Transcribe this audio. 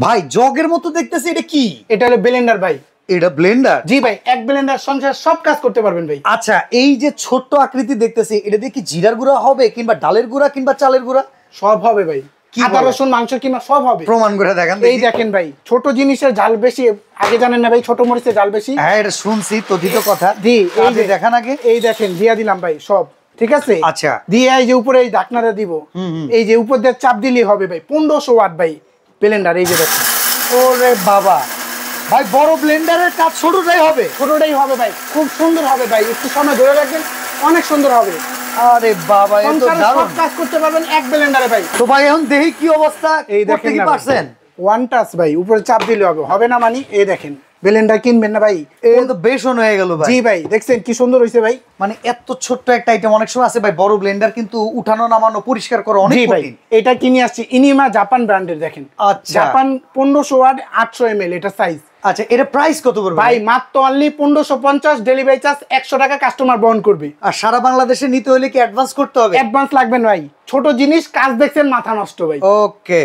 ভাই জগের মতো দেখতেছি, এটা কি? এটা হলো ব্লেন্ডার ভাই। এটা ব্লেন্ডার? জি ভাই, এক ব্লেন্ডার সংসার সব কাজ করতে পারবেন ভাই। আচ্ছা, এই যে ছোট্ট আকৃতি দেখতেছি, এটা দিয়ে কি জিরার গুঁড়া হবে কিংবা ডালের গুঁড়া কিংবা চালের গুঁড়া? সব হবে ভাই, আদা রসুন মাংস কিংবা সব হবে। প্রমাণ করে দেখেন। এই দেখেন ভাই, ছোট জিনিসের ঝাল বেশি, আগে জানেন না ভাই ছোট মরিচের ঝাল বেশি? হ্যাঁ, এটা শুনছি, তথিত কথা। জি, এই যে দেখান আগে। এই দেখেন দিয়া দিলাম ভাই সব, ঠিক আছে? আচ্ছা, দিয়ে এই যে উপরে এই ঢাকনাটা দিব, এই যে উপর দিয়ে চাপ দিলেই হবে ভাই। 1500 ওয়াট ভাই ব্লেন্ডার। এই যে দেখেন, ওরে বাবা ভাই, বড় ব্লেন্ডারের কাজ ছোটটাই হবে? ছোটটাই হবে ভাই, খুব সুন্দর হবে ভাই, একটু সময় ধরে রাখবেন, অনেক সুন্দর হবে। আরে বাবা, এত দারুণ সব কাজ করতে পারবেন এক ব্লেন্ডারে ভাই। তো ভাই এখন দেখি কি অবস্থা। এই দেখেন কি পারছেন? ওয়ান টাচ ভাই, উপরে চাপ দিলে হবে, হবে না মানে? এই দেখেন, ব্লেন্ডার কিনবেন না ভাই? এই তো বেশন হয়ে গেল ভাই। জি ভাই, দেখছেন কি সুন্দর হইছে ভাই। মানে এত ছোট্ট একটা আইটেম, অনেক সময় আছে ভাই বড় ব্লেন্ডার কিন্তু উঠানো নামানো পরিষ্কার করা অনেক কঠিন। এটা কিনে আসছি ইনিমা জাপান ব্র্যান্ডের, দেখেন। আচ্ছা, জাপান 1500 ওয়াট 800 ml এটা সাইজ। আচ্ছা, এটা প্রাইস কত পড়বে ভাই? মাত্র অনলি 1550, ডেলিভারি চার্জ 100 টাকা কাস্টমার বহন করবে। আর সারা বাংলাদেশে নিতে হলে কি অ্যাডভান্স করতে হবে? অ্যাডভান্স লাগবে না ভাই, ছোট জিনিস, কাজ দেখছেন মাথা নষ্ট ভাই। ওকে।